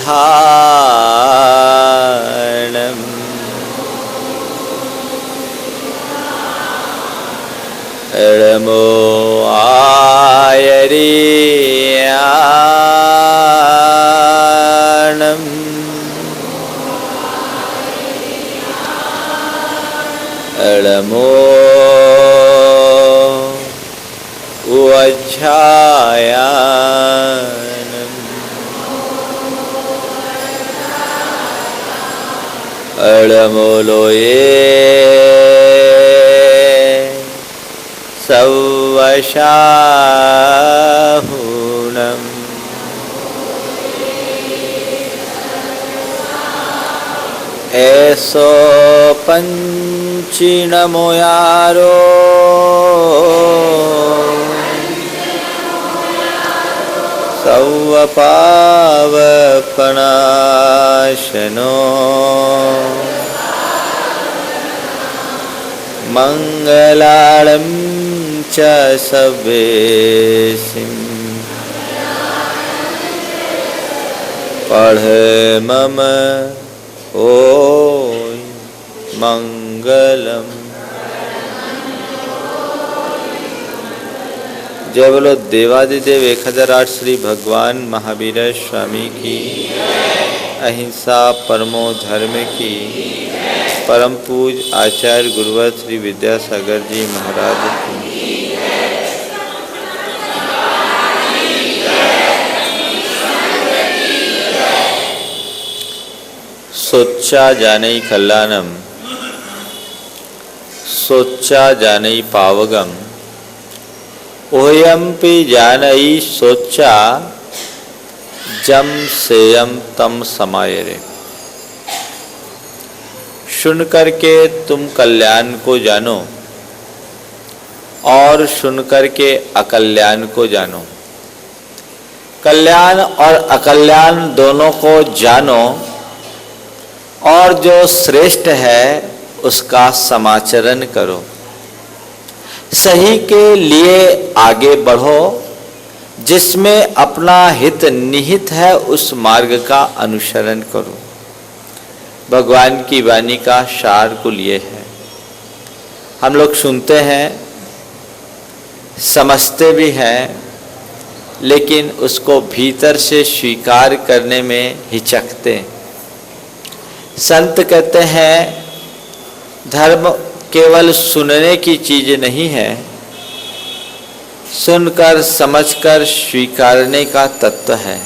निधानम् एळमो आयरियाणम् एळमो उवच्छायानम् एळमोलोये सवशाहुनम् ऐसो पंचिनमोयारो सवपावपनाशनो मंगलालम च सवेसिं पढ़ मम ओ मंगलम। जय बोलो देवादिदेव 1008 श्री भगवान महावीर स्वामी की, अहिंसा परमो धर्म की, परम पूज आचार्य गुरुवर श्री विद्यासागर जी महाराज की। सोचा जानई कल्याणम सोचा जानई पावगम ओयम्पि जानई सोचा जम सेयम तम समायरे। सुन करके तुम कल्याण को जानो और सुन करके अकल्याण को जानो। कल्याण और अकल्याण दोनों को जानो और जो श्रेष्ठ है उसका समाचरण करो। सही के लिए आगे बढ़ो, जिसमें अपना हित निहित है उस मार्ग का अनुसरण करो। भगवान की वाणी का सार कुल ये है। हम लोग सुनते हैं, समझते भी हैं, लेकिन उसको भीतर से स्वीकार करने में हिचकते हैं। संत कहते हैं धर्म केवल सुनने की चीज नहीं है, सुनकर समझकर स्वीकारने का तत्व है।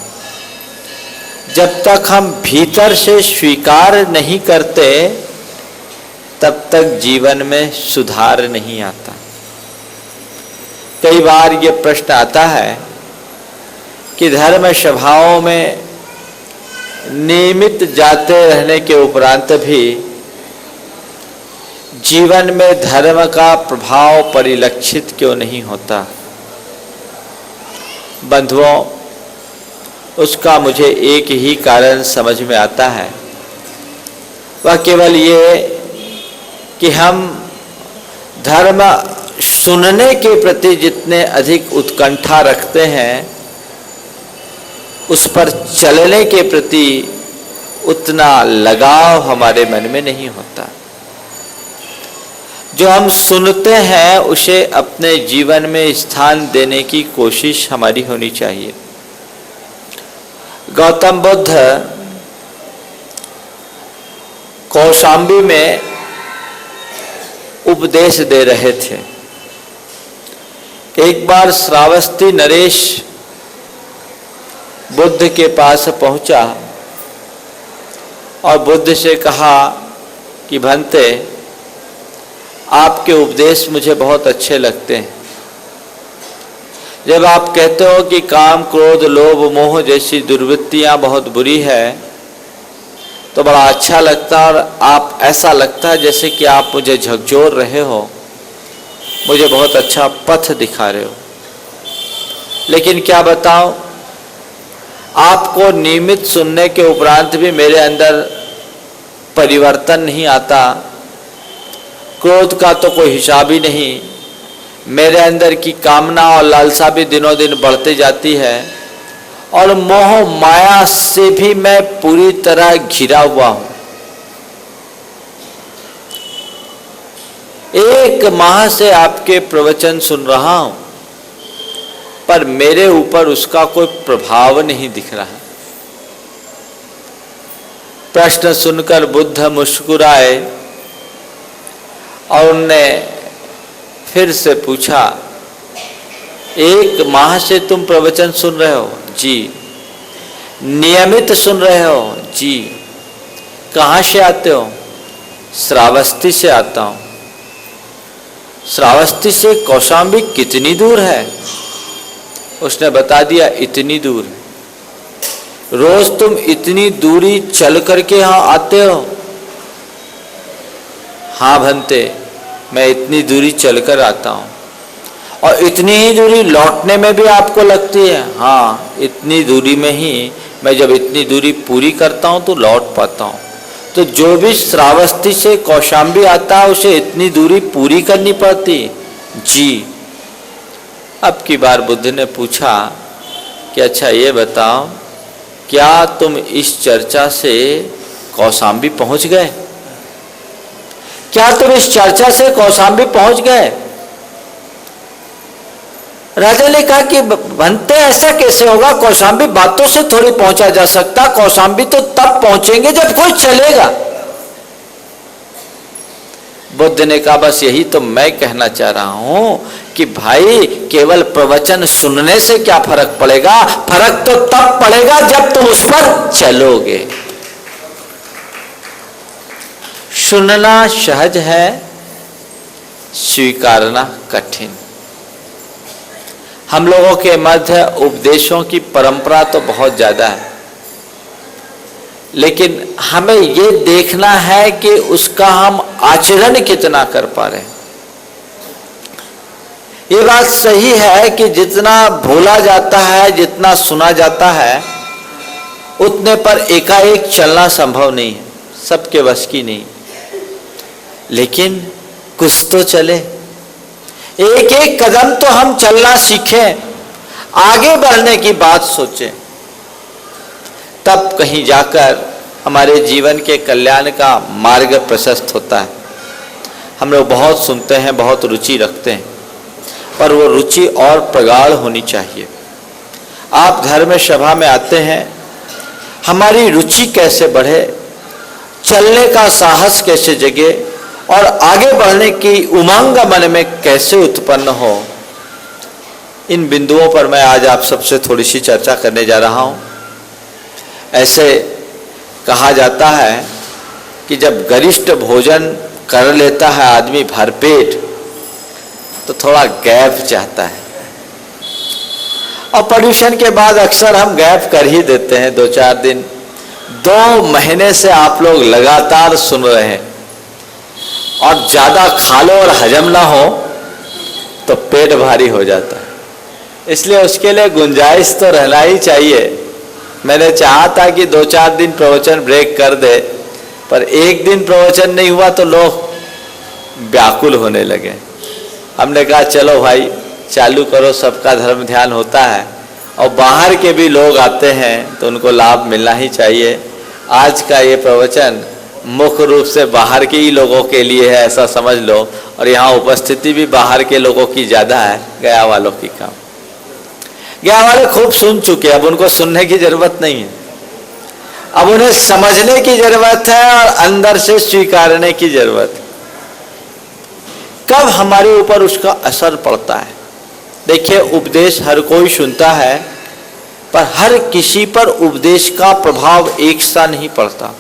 जब तक हम भीतर से स्वीकार नहीं करते तब तक जीवन में सुधार नहीं आता। कई बार ये प्रश्न आता है कि धर्म सभाओं में नियमित जाते रहने के उपरांत भी जीवन में धर्म का प्रभाव परिलक्षित क्यों नहीं होता। बंधुओं, उसका मुझे एक ही कारण समझ में आता है, वह केवल ये कि हम धर्म सुनने के प्रति जितने अधिक उत्कंठा रखते हैं, उस पर चलने के प्रति उतना लगाव हमारे मन में नहीं होता। जो हम सुनते हैं उसे अपने जीवन में स्थान देने की कोशिश हमारी होनी चाहिए। गौतम बुद्ध कौशाम्बी में उपदेश दे रहे थे। एक बार श्रावस्ती नरेश बुद्ध के पास पहुंचा और बुद्ध से कहा कि भंते, आपके उपदेश मुझे बहुत अच्छे लगते हैं। जब आप कहते हो कि काम क्रोध लोभ मोह जैसी दुर्वृत्तियां बहुत बुरी है तो बड़ा अच्छा लगता है, और आप ऐसा लगता है जैसे कि आप मुझे झकझोर रहे हो, मुझे बहुत अच्छा पथ दिखा रहे हो। लेकिन क्या बताऊं, आपको नियमित सुनने के उपरांत भी मेरे अंदर परिवर्तन नहीं आता। क्रोध का तो कोई हिसाब ही नहीं, मेरे अंदर की कामना और लालसा भी दिनों दिन बढ़ते जाती है, और मोह माया से भी मैं पूरी तरह घिरा हुआ हूं। 1 माह से आपके प्रवचन सुन रहा हूं, पर मेरे ऊपर उसका कोई प्रभाव नहीं दिख रहा। प्रश्न सुनकर बुद्ध मुस्कुराए और उनने फिर से पूछा, 1 माह से तुम प्रवचन सुन रहे हो? जी। नियमित सुन रहे हो? जी। कहाँ से आते हो? श्रावस्ती से आता हूं। श्रावस्ती से कौशाम्बी कितनी दूर है? उसने बता दिया, इतनी दूर। रोज तुम इतनी दूरी चल करके यहां आते हो? हाँ भंते, मैं इतनी दूरी चलकर आता हूं। और इतनी ही दूरी लौटने में भी आपको लगती है? हाँ, इतनी दूरी में ही मैं जब इतनी दूरी पूरी करता हूं तो लौट पाता हूं। तो जो भी श्रावस्ती से कौशाम्बी आता है उसे इतनी दूरी पूरी करनी पड़ती? जी। अब की बार बुद्ध ने पूछा कि अच्छा ये बताओ, क्या तुम इस चर्चा से कौशाम्बी पहुंच गए? क्या तुम इस चर्चा से कौशाम्बी पहुंच गए? राजा ने कहा कि बनते ऐसा कैसे होगा? कौशाम्बी बातों से थोड़ी पहुंचा जा सकता। कौशाम्बी तो तब पहुंचेंगे जब कोई चलेगा। बुद्ध ने कहा, बस यही तो मैं कहना चाह रहा हूं कि भाई केवल प्रवचन सुनने से क्या फर्क पड़ेगा? फर्क तो तब पड़ेगा जब तुम उस पर चलोगे। सुनना सहज है, स्वीकारना कठिन। हम लोगों के मध्य उपदेशों की परंपरा तो बहुत ज्यादा है, लेकिन हमें ये देखना है कि उसका हम आचरण कितना कर पा रहे हैं। ये बात सही है कि जितना भूला जाता है, जितना सुना जाता है, उतने पर एकाएक चलना संभव नहीं है, सबके वश की नहीं। लेकिन कुछ तो चले, एक एक कदम तो हम चलना सीखें, आगे बढ़ने की बात सोचें, तब कहीं जाकर हमारे जीवन के कल्याण का मार्ग प्रशस्त होता है। हम लोग बहुत सुनते हैं, बहुत रुचि रखते हैं, पर वो रुचि और प्रगाढ़ होनी चाहिए। आप धर्म सभा में आते हैं, हमारी रुचि कैसे बढ़े, चलने का साहस कैसे जगे और आगे बढ़ने की उमंग मन में कैसे उत्पन्न हो, इन बिंदुओं पर मैं आज आप सबसे थोड़ी सी चर्चा करने जा रहा हूं। ऐसे कहा जाता है कि जब गरिष्ठ भोजन कर लेता है आदमी भरपेट, तो थोड़ा गैप चाहता है, और पर्यूषण के बाद अक्सर हम गैप कर ही देते हैं 2-4 दिन। 2 महीने से आप लोग लगातार सुन रहे हैं, और ज्यादा खा लो और हजम ना हो तो पेट भारी हो जाता है। इसलिए उसके लिए गुंजाइश तो रहना ही चाहिए। मैंने चाहा था कि 2-4 दिन प्रवचन ब्रेक कर दे, पर एक दिन प्रवचन नहीं हुआ तो लोग व्याकुल होने लगे। हमने कहा चलो भाई चालू करो, सबका धर्म ध्यान होता है, और बाहर के भी लोग आते हैं तो उनको लाभ मिलना ही चाहिए। आज का ये प्रवचन मुख्य रूप से बाहर के ही लोगों के लिए है, ऐसा समझ लो, और यहाँ उपस्थिति भी बाहर के लोगों की ज़्यादा है, गया वालों की कम। गया वाले खूब सुन चुके, अब उनको सुनने की जरूरत नहीं है, अब उन्हें समझने की जरूरत है और अंदर से स्वीकारने की जरूरत है। कब हमारे ऊपर उसका असर पड़ता है? देखिए, उपदेश हर कोई सुनता है, पर हर किसी पर उपदेश का प्रभाव एक सा नहीं पड़ता।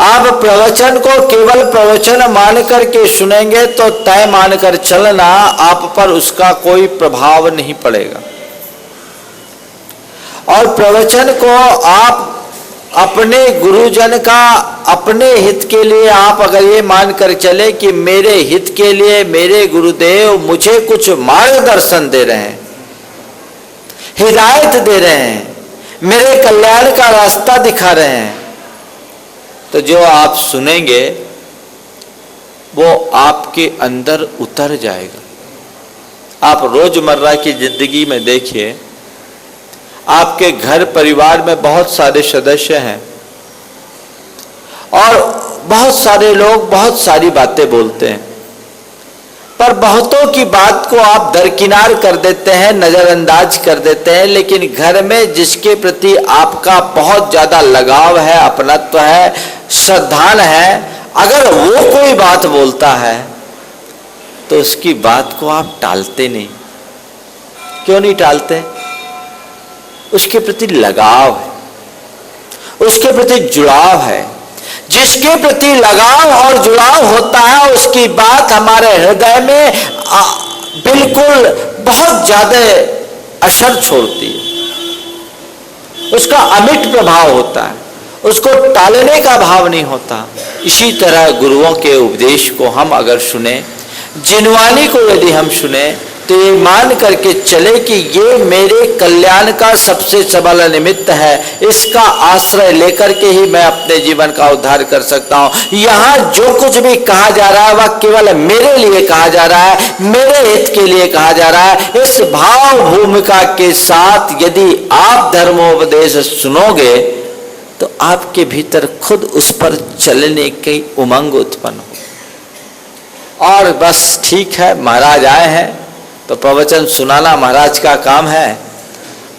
आप प्रवचन को केवल प्रवचन मान करके सुनेंगे तो तय मानकर चलना, आप पर उसका कोई प्रभाव नहीं पड़ेगा। और प्रवचन को आप अपने गुरुजन का अपने हित के लिए आप अगर ये मानकर चले कि मेरे हित के लिए मेरे गुरुदेव मुझे कुछ मार्गदर्शन दे रहे हैं, हिदायत दे रहे हैं, मेरे कल्याण का रास्ता दिखा रहे हैं, तो जो आप सुनेंगे वो आपके अंदर उतर जाएगा। आप रोजमर्रा की जिंदगी में देखिए, आपके घर परिवार में बहुत सारे सदस्य हैं और बहुत सारे लोग बहुत सारी बातें बोलते हैं, पर बहुतों की बात को आप दरकिनार कर देते हैं, नजरअंदाज कर देते हैं। लेकिन घर में जिसके प्रति आपका बहुत ज्यादा लगाव है, अपनत्व है, श्रद्धान है, अगर वो कोई बात बोलता है तो उसकी बात को आप टालते नहीं। क्यों नहीं टालते? उसके प्रति लगाव है, उसके प्रति जुड़ाव है। जिसके प्रति लगाव और जुड़ाव होता है उसकी बात हमारे हृदय में बिल्कुल बहुत ज्यादा असर छोड़ती है, उसका अमिट प्रभाव होता है, उसको टालने का भाव नहीं होता। इसी तरह गुरुओं के उपदेश को हम अगर सुने, जिनवानी को यदि हम सुने, तो ये मान करके चले कि ये मेरे कल्याण का सबसे सबल निमित्त है, इसका आश्रय लेकर के ही मैं अपने जीवन का उद्धार कर सकता हूं। यहाँ जो कुछ भी कहा जा रहा है वह केवल मेरे लिए कहा जा रहा है, मेरे हित के लिए कहा जा रहा है। इस भाव भूमिका के साथ यदि आप धर्मोपदेश सुनोगे तो आपके भीतर खुद उस पर चलने की उमंग उत्पन्न हो। और बस ठीक है, महाराज आए हैं तो प्रवचन सुनाना महाराज का काम है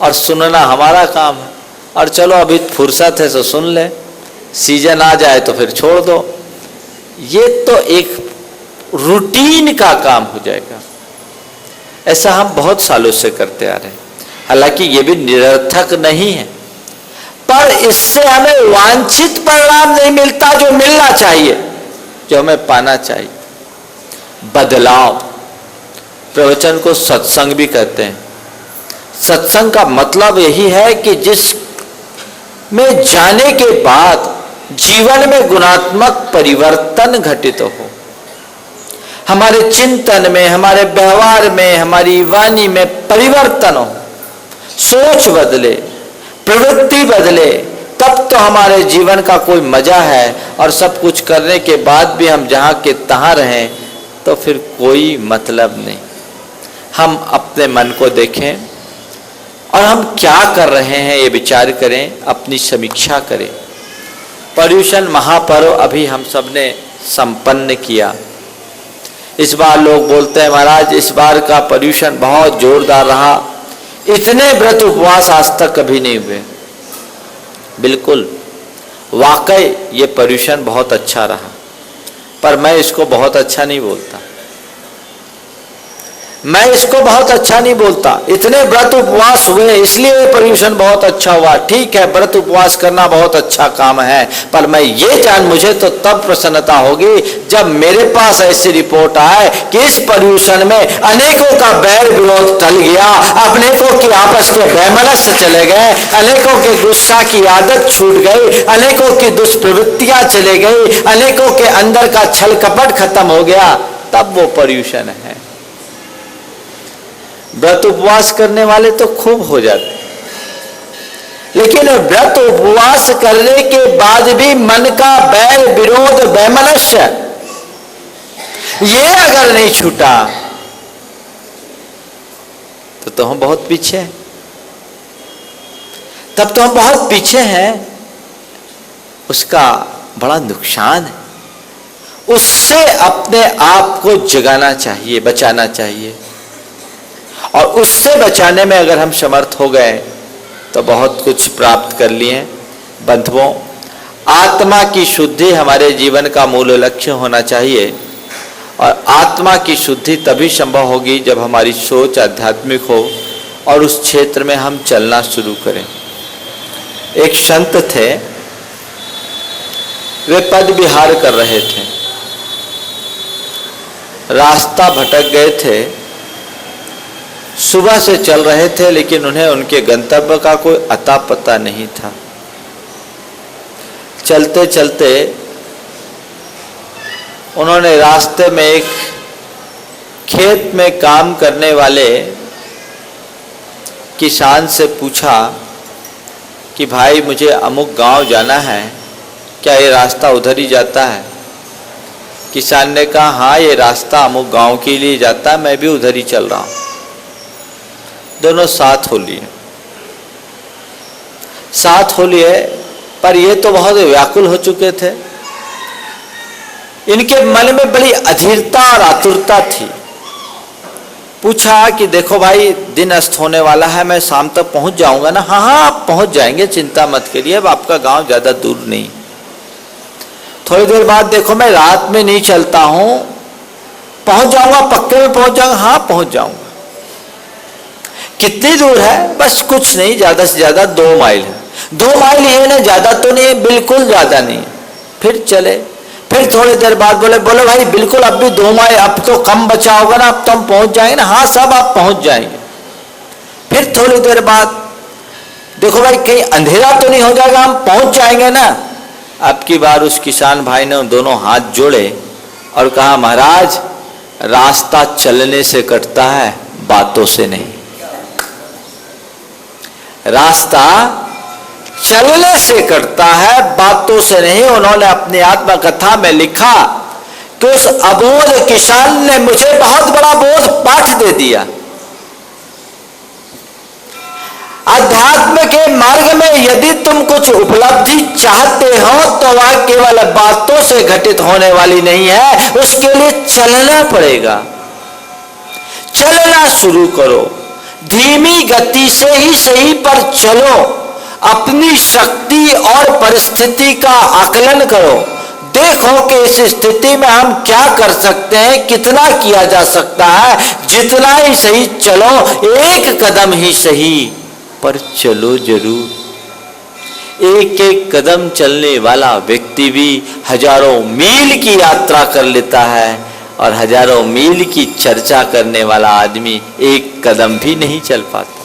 और सुनना हमारा काम है, और चलो अभी फुर्सत है तो सुन ले, सीजन आ जाए तो फिर छोड़ दो। ये तो एक रूटीन का काम हो जाएगा। ऐसा हम बहुत सालों से करते आ रहे हैं। हालांकि ये भी निरर्थक नहीं है, पर इससे हमें वांछित परिणाम नहीं मिलता जो मिलना चाहिए, जो हमें पाना चाहिए। बदलाव, प्रवचन को सत्संग भी कहते हैं। सत्संग का मतलब यही है कि जिस में जाने के बाद जीवन में गुणात्मक परिवर्तन घटित हो, हमारे चिंतन में, हमारे व्यवहार में, हमारी वाणी में परिवर्तन हो, सोच बदले, प्रवृत्ति बदले, तब तो हमारे जीवन का कोई मजा है। और सब कुछ करने के बाद भी हम जहां के तहां रहें तो फिर कोई मतलब नहीं। हम अपने मन को देखें और हम क्या कर रहे हैं ये विचार करें, अपनी समीक्षा करें। पर्युषण महापर्व अभी हम सब ने संपन्न किया। इस बार लोग बोलते हैं महाराज इस बार का पर्युषण बहुत जोरदार रहा, इतने व्रत उपवास आज तक कभी नहीं हुए। बिल्कुल, वाकई ये पर्युषण बहुत अच्छा रहा, पर मैं इसको बहुत अच्छा नहीं बोलता। मैं इसको बहुत अच्छा नहीं बोलता। इतने व्रत उपवास हुए इसलिए पर्युषण बहुत अच्छा हुआ। ठीक है, व्रत उपवास करना बहुत अच्छा काम है, पर मैं ये जान, मुझे तो तब प्रसन्नता होगी जब मेरे पास ऐसी रिपोर्ट आए कि इस पर्युषण में अनेकों का बैर विरोध टल गया, अनेकों की आपस के वैमनस्य चले गए, अनेकों के गुस्सा की आदत छूट गई, अनेकों की दुष्प्रवृत्तियां चले गई, अनेकों के अंदर का छल कपट खत्म हो गया। तब वो पर्युषण है। व्रत उपवास करने वाले तो खूब हो जाते, लेकिन व्रत उपवास करने के बाद भी मन का बैर विरोध वैमनस्य ये अगर नहीं छूटा तो हम बहुत पीछे हैं। तब तो हम बहुत पीछे हैं, उसका बड़ा नुकसान है। उससे अपने आप को जगाना चाहिए, बचाना चाहिए। और उससे बचाने में अगर हम समर्थ हो गए तो बहुत कुछ प्राप्त कर लिए। बंधुओं, आत्मा की शुद्धि हमारे जीवन का मूल लक्ष्य होना चाहिए, और आत्मा की शुद्धि तभी संभव होगी जब हमारी सोच आध्यात्मिक हो और उस क्षेत्र में हम चलना शुरू करें। एक संत थे, वे पद विहार कर रहे थे, रास्ता भटक गए थे, सुबह से चल रहे थे, लेकिन उन्हें उनके गंतव्य का कोई अता पता नहीं था। चलते चलते उन्होंने रास्ते में एक खेत में काम करने वाले किसान से पूछा कि भाई मुझे अमुक गांव जाना है, क्या ये रास्ता उधर ही जाता है? किसान ने कहा हाँ, ये रास्ता अमुक गांव के लिए जाता है, मैं भी उधर ही चल रहा हूँ। दोनों साथ हो लिए। साथ हो लिए, पर ये तो बहुत व्याकुल हो चुके थे। इनके मन में बड़ी अधीरता और आतुरता थी। पूछा कि देखो भाई, दिन अस्त होने वाला है, मैं शाम तक पहुंच जाऊंगा ना? हाँ हाँ, आप पहुंच जाएंगे, चिंता मत करिए, अब आपका गांव ज्यादा दूर नहीं। थोड़ी देर बाद देखो, मैं रात में नहीं चलता हूं, पहुंच जाऊंगा, पक्के में पहुंच जाऊंगा। हाँ पहुंच जाऊंगा। कितनी दूर है? बस कुछ नहीं, ज्यादा से ज्यादा 2 माइल है। 2 माइल ये ना, ज्यादा तो नहीं, बिल्कुल ज्यादा नहीं। फिर चले। फिर थोड़ी देर बाद बोले भाई बिल्कुल अब भी 2 माइल, अब तो कम बचा होगा ना, अब तो हम पहुंच जाएंगे ना? हाँ सब आप पहुंच जाएंगे। फिर थोड़ी देर बाद देखो भाई, कहीं अंधेरा तो नहीं हो जाएगा, हम पहुंच जाएंगे ना? अब की बार उस किसान भाई ने दोनों हाथ जोड़े और कहा, महाराज रास्ता चलने से कटता है, बातों से नहीं। रास्ता चलने से कटता है, बातों से नहीं। उन्होंने अपनी आत्मकथा में लिखा कि उस अबोध किसान ने मुझे बहुत बड़ा बोध पाठ दे दिया। अध्यात्म के मार्ग में यदि तुम कुछ उपलब्धि चाहते हो तो वह केवल बातों से घटित होने वाली नहीं है, उसके लिए चलना पड़ेगा। चलना शुरू करो, धीमी गति से ही सही पर चलो। अपनी शक्ति और परिस्थिति का आकलन करो, देखो कि इस स्थिति में हम क्या कर सकते हैं, कितना किया जा सकता है। जितना ही सही चलो, एक कदम ही सही पर चलो जरूर। एक एक कदम चलने वाला व्यक्ति भी हजारों मील की यात्रा कर लेता है, और हजारों मील की चर्चा करने वाला आदमी एक कदम भी नहीं चल पाता।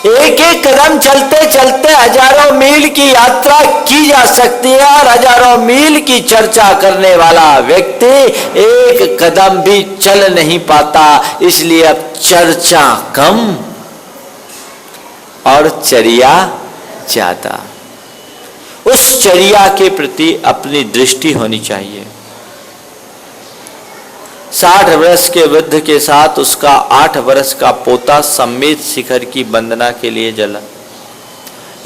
एक एक कदम चलते चलते हजारों मील की यात्रा की जा सकती है, और हजारों मील की चर्चा करने वाला व्यक्ति एक कदम भी चल नहीं पाता। इसलिए अब चर्चा कम और चर्या ज्यादा। उस चर्या के प्रति अपनी दृष्टि होनी चाहिए। 60 वर्ष के वृद्ध के साथ उसका 8 वर्ष का पोता सम्मेत शिखर की वंदना के लिए चला।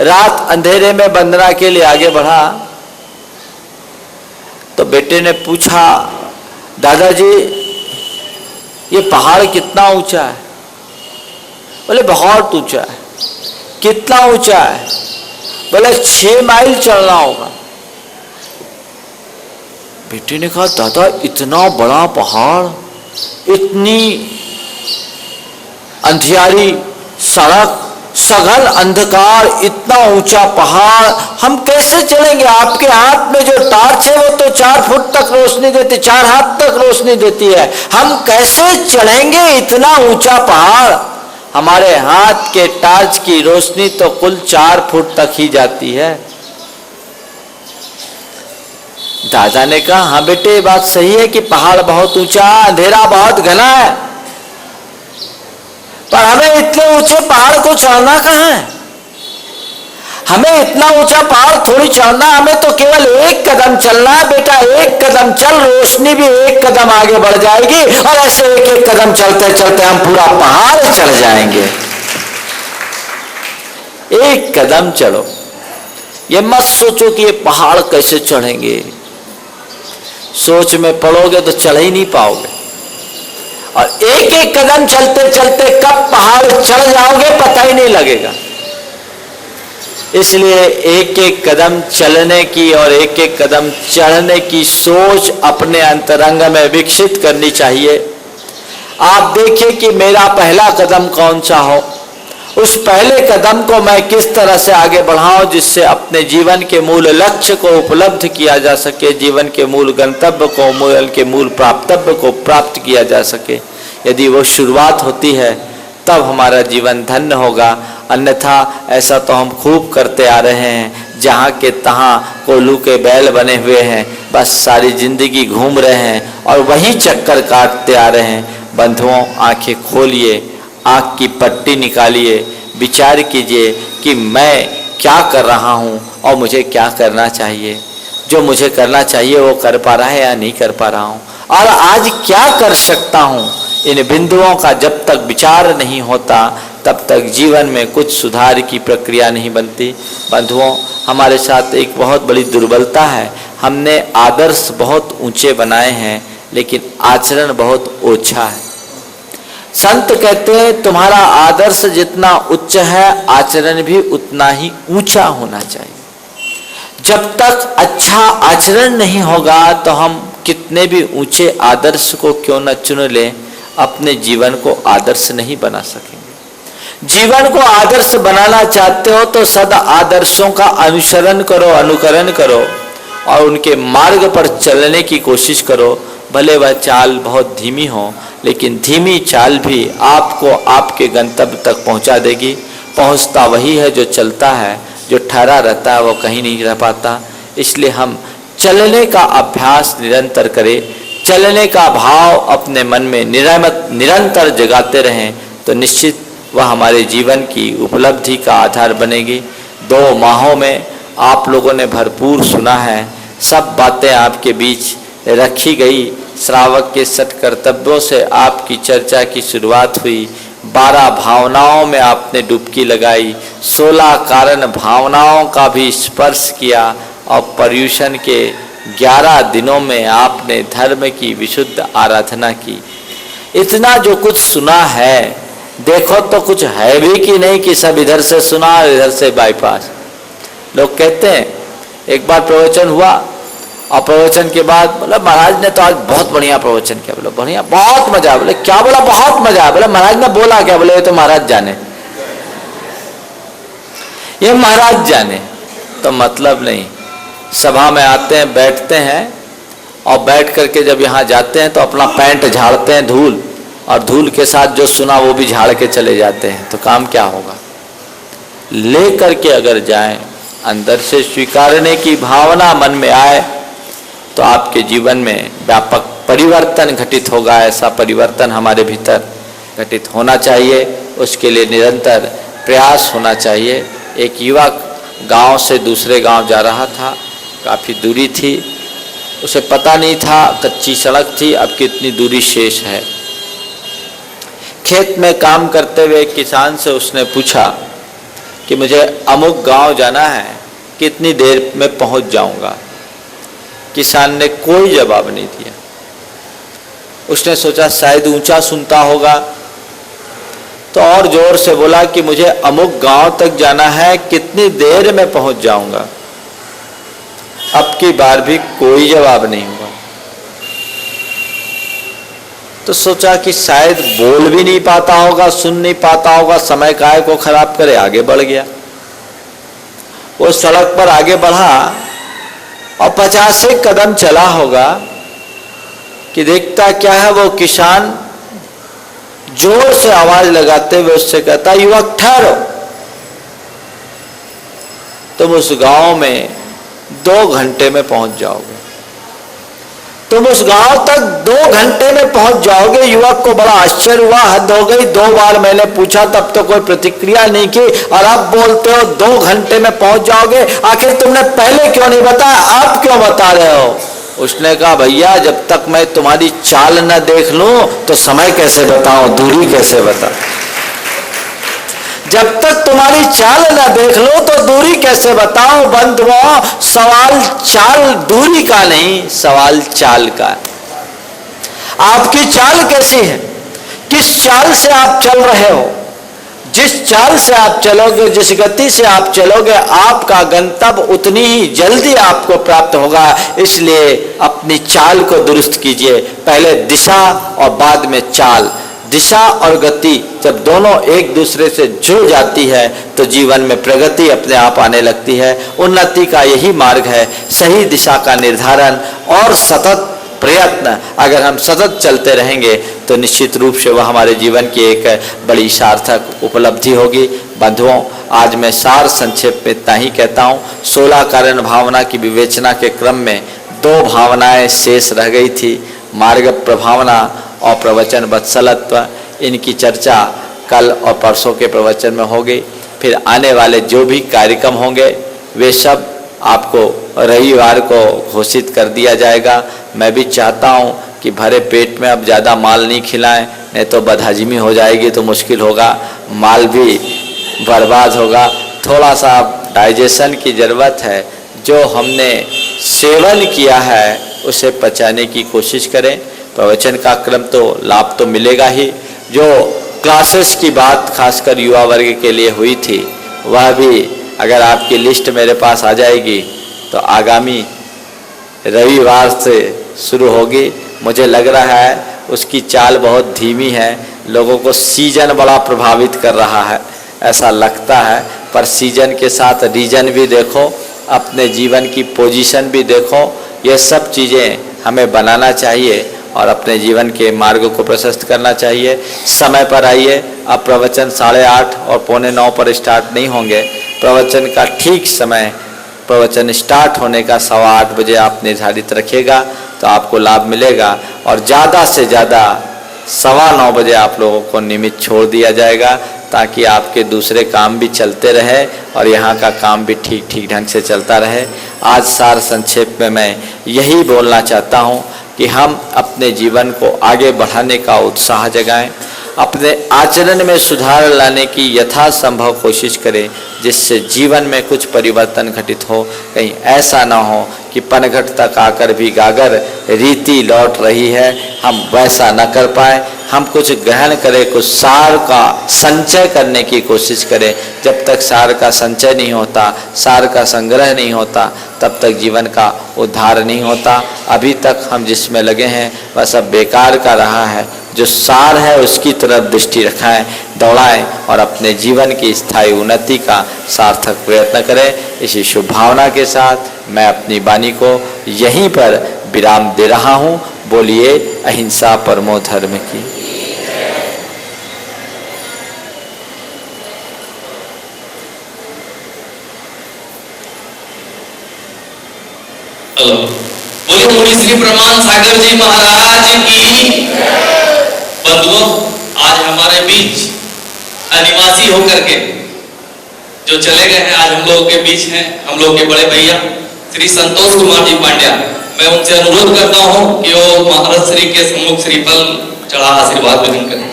रात अंधेरे में वंदना के लिए आगे बढ़ा तो बेटे ने पूछा, दादाजी ये पहाड़ कितना ऊंचा है? बोले बहुत ऊंचा है। कितना ऊंचा है? बोले 6 माइल चलना होगा। बेटे ने कहा, दादा इतना बड़ा पहाड़, इतनी अंधियारी सड़क, सघन अंधकार, इतना ऊंचा पहाड़ हम कैसे चलेंगे? आपके हाथ में जो टार्च है वो तो 4 फुट तक रोशनी देती, 4 हाथ तक रोशनी देती है। हम कैसे चढ़ेंगे इतना ऊंचा पहाड़? हमारे हाथ के टार्च की रोशनी तो कुल 4 फुट तक ही जाती है। दादा ने कहा, हाँ बेटे ये बात सही है कि पहाड़ बहुत ऊंचा, अंधेरा बहुत घना है, पर हमें इतने ऊंचे पहाड़ को चढ़ना कहाँ है? हमें इतना ऊंचा पहाड़ थोड़ी चढ़ना, हमें तो केवल एक कदम चलना है। बेटा एक कदम चल, रोशनी भी एक कदम आगे बढ़ जाएगी, और ऐसे एक एक कदम चलते चलते हम पूरा पहाड़ चढ़ जाएंगे। एक कदम चलो। ये मत सोचो कि ये पहाड़ कैसे चढ़ेंगे। सोच में पड़ोगे तो चढ़ ही नहीं पाओगे, और एक एक कदम चलते चलते कब पहाड़ चढ़ जाओगे पता ही नहीं लगेगा। इसलिए एक एक कदम चलने की और एक एक कदम चढ़ने की सोच अपने अंतरंग में विकसित करनी चाहिए। आप देखिए कि मेरा पहला कदम कौन सा हो, उस पहले कदम को मैं किस तरह से आगे बढ़ाऊं जिससे अपने जीवन के मूल लक्ष्य को उपलब्ध किया जा सके, जीवन के मूल गंतव्य को, मूल के मूल प्राप्तव्य को प्राप्त किया जा सके। यदि वो शुरुआत होती है तब हमारा जीवन धन्य होगा। अन्यथा ऐसा तो हम खूब करते आ रहे हैं, जहाँ के तहाँ कोल्हू के बैल बने हुए हैं, बस सारी जिंदगी घूम रहे हैं और वही चक्कर काटते आ रहे हैं। बंधुओं, आंखें खोलिए, आँख की पट्टी निकालिए, विचार कीजिए कि मैं क्या कर रहा हूँ और मुझे क्या करना चाहिए। जो मुझे करना चाहिए वो कर पा रहा है या नहीं कर पा रहा हूँ, और आज क्या कर सकता हूँ। इन बिंदुओं का जब तक विचार नहीं होता तब तक जीवन में कुछ सुधार की प्रक्रिया नहीं बनती। बंधुओं, हमारे साथ एक बहुत बड़ी दुर्बलता है, हमने आदर्श बहुत ऊंचे बनाए हैं लेकिन आचरण बहुत ओछा है। संत कहते हैं तुम्हारा आदर्श जितना उच्च है आचरण भी उतना ही ऊंचा होना चाहिए। जब तक अच्छा आचरण नहीं होगा तो हम कितने भी ऊंचे आदर्श को क्यों न चुन लें, अपने जीवन को आदर्श नहीं बना सकेंगे। जीवन को आदर्श बनाना चाहते हो तो सद आदर्शों का अनुसरण करो, अनुकरण करो और उनके मार्ग पर चलने की कोशिश करो। भले वह चाल बहुत धीमी हो, लेकिन धीमी चाल भी आपको आपके गंतव्य तक पहुंचा देगी। पहुंचता वही है जो चलता है, जो ठहरा रहता है वो कहीं नहीं रह पाता। इसलिए हम चलने का अभ्यास निरंतर करें, चलने का भाव अपने मन में निरंतर जगाते रहें तो निश्चित वह हमारे जीवन की उपलब्धि का आधार बनेगी। 2 माहों में आप लोगों ने भरपूर सुना है, सब बातें आपके बीच रखी गई। श्रावक के सत कर्तव्यों से आपकी चर्चा की शुरुआत हुई। 12 भावनाओं में आपने डुबकी लगाई, 16 कारण भावनाओं का भी स्पर्श किया और पर्युषण के 11 दिनों में आपने धर्म की विशुद्ध आराधना की। इतना जो कुछ सुना है, देखो तो कुछ है भी कि नहीं कि सब इधर से सुना और इधर से बाईपास। लोग कहते हैं, एक बार प्रवचन हुआ और प्रवचन के बाद बोला महाराज ने तो आज बहुत बढ़िया प्रवचन किया। बोला बढ़िया, बहुत मजा। बोले क्या बोला? बहुत मजा। बोला महाराज ने बोला क्या? बोले ये तो महाराज जाने, ये महाराज जाने। तो मतलब नहीं, सभा में आते हैं, बैठते हैं और बैठ करके जब यहाँ जाते हैं तो अपना पैंट झाड़ते हैं धूल, और धूल के साथ जो सुना वो भी झाड़ के चले जाते हैं। तो काम क्या होगा? ले करके अगर जाएं, अंदर से स्वीकारने की भावना मन में आए तो आपके जीवन में व्यापक परिवर्तन घटित होगा। ऐसा परिवर्तन हमारे भीतर घटित होना चाहिए, उसके लिए निरंतर प्रयास होना चाहिए। एक युवक गांव से दूसरे गांव जा रहा था, काफ़ी दूरी थी, उसे पता नहीं था, कच्ची सड़क थी, अब कितनी दूरी शेष है। खेत में काम करते हुए किसान से उसने पूछा कि मुझे अमुक गांव जाना है, कितनी देर में पहुंच जाऊंगा? किसान ने कोई जवाब नहीं दिया। उसने सोचा शायद ऊंचा सुनता होगा, तो और जोर से बोला कि मुझे अमुक गांव तक जाना है, कितनी देर में पहुंच जाऊंगा? अब की बार भी कोई जवाब नहीं हुआ। तो सोचा कि शायद बोल भी नहीं पाता होगा, सुन नहीं पाता होगा, समय काहे को खराब करे, आगे बढ़ गया। वो सड़क पर आगे बढ़ा और 50 कदम चला होगा कि देखता क्या है, वो किसान जोर से आवाज लगाते हुए उससे कहता, युवक ठहरो, तुम उस गांव में 2 घंटे में पहुंच जाओगे। तुम उस गांव तक 2 घंटे में पहुंच जाओगे। युवक को बड़ा आश्चर्य हुआ, हद हो गई, 2 बार मैंने पूछा तब तो कोई प्रतिक्रिया नहीं की और अब बोलते हो 2 घंटे में पहुंच जाओगे। आखिर तुमने पहले क्यों नहीं बताया, अब क्यों बता रहे हो? उसने कहा भैया जब तक मैं तुम्हारी चाल न देख लूं तो समय कैसे बताऊं, दूरी कैसे बताऊं? जब तक तुम्हारी चाल न देख लो तो दूरी कैसे बताओ? बंधुओं, सवाल चाल दूरी का नहीं, सवाल चाल का। आपकी चाल कैसी है? किस चाल से आप चल रहे हो? जिस चाल से आप चलोगे, जिस गति से आप चलोगे, आपका गंतव्य उतनी ही जल्दी आपको प्राप्त होगा। इसलिए अपनी चाल को दुरुस्त कीजिए, पहले दिशा और बाद में चाल। दिशा और गति जब दोनों एक दूसरे से जुड़ जाती है तो जीवन में प्रगति अपने आप आने लगती है। उन्नति का यही मार्ग है, सही दिशा का निर्धारण और सतत प्रयत्न। अगर हम सतत चलते रहेंगे तो निश्चित रूप से वह हमारे जीवन की एक बड़ी सार्थक उपलब्धि होगी। बंधुओं, आज मैं सार संक्षेप में इतना ही कहता हूँ। 16 कारण भावना की विवेचना के क्रम में 2 भावनाएं शेष रह गई थी, मार्ग प्रभावना और प्रवचन वत्सलत्व। इनकी चर्चा कल और परसों के प्रवचन में होगी। फिर आने वाले जो भी कार्यक्रम होंगे वे सब आपको रविवार को घोषित कर दिया जाएगा। मैं भी चाहता हूँ कि भरे पेट में अब ज़्यादा माल नहीं खिलाएं, नहीं तो बदहजमी हो जाएगी तो मुश्किल होगा, माल भी बर्बाद होगा। थोड़ा सा डाइजेशन की ज़रूरत है। जो हमने सेवन किया है उसे पचाने की कोशिश करें। प्रवचन का क्रम तो लाभ तो मिलेगा ही। जो क्लासेस की बात खासकर युवा वर्ग के लिए हुई थी, वह भी अगर आपकी लिस्ट मेरे पास आ जाएगी तो आगामी रविवार से शुरू होगी। मुझे लग रहा है उसकी चाल बहुत धीमी है, लोगों को सीजन बड़ा प्रभावित कर रहा है ऐसा लगता है। पर सीजन के साथ रीजन भी देखो, अपने जीवन की पोजीशन भी देखो, ये सब चीज़ें हमें बनाना चाहिए और अपने जीवन के मार्ग को प्रशस्त करना चाहिए। समय पर आइए। अब प्रवचन 8:30 और 8:45 पर स्टार्ट नहीं होंगे। प्रवचन का ठीक समय, प्रवचन स्टार्ट होने का 8:15 बजे आप निर्धारित रखिएगा तो आपको लाभ मिलेगा। और ज़्यादा से ज़्यादा 9:15 बजे आप लोगों को नियमित छोड़ दिया जाएगा ताकि आपके दूसरे काम भी चलते रहे और यहाँ का काम भी ठीक ठीक ढंग से चलता रहे। आज सार संक्षेप में मैं यही बोलना चाहता हूँ कि हम अपने जीवन को आगे बढ़ाने का उत्साह जगाएं, अपने आचरण में सुधार लाने की यथासंभव कोशिश करें, जिससे जीवन में कुछ परिवर्तन घटित हो। कहीं ऐसा ना हो कि पनघट तक आकर भी गागर रीति लौट रही है, हम वैसा न कर पाए। हम कुछ ग्रहण करें, कुछ सार का संचय करने की कोशिश करें। जब तक सार का संचय नहीं होता, सार का संग्रह नहीं होता, तब तक जीवन का उद्धार नहीं होता। अभी तक हम जिसमें लगे हैं वह सब बेकार का रहा है। जो सार है उसकी तरफ दृष्टि रखाएं, दौड़ाएं और अपने जीवन की स्थायी उन्नति का सार्थक प्रयत्न करें। इसी शुभ भावना के साथ मैं अपनी वाणी को यहीं पर विराम दे रहा हूँ। बोलिए अहिंसा परमो धर्म की। बोलिए मुनि श्री प्रमाण सागर जी महाराज की। बंधुओं, आज हमारे बीच अनिवासी होकर के जो चले गए हैं, आज हम लोगों के बीच हैं हम लोग के बड़े भैया श्री संतोष कुमार जी पांड्या। मैं उनसे अनुरोध करता हूं कि वो महाराज श्री के सम्मुख श्रीफल चढ़ा आशीर्वाद ग्रहण करें।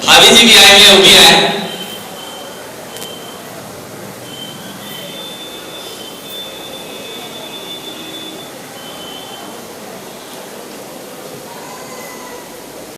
भाभी जी भी आएंगे, वो भी आए।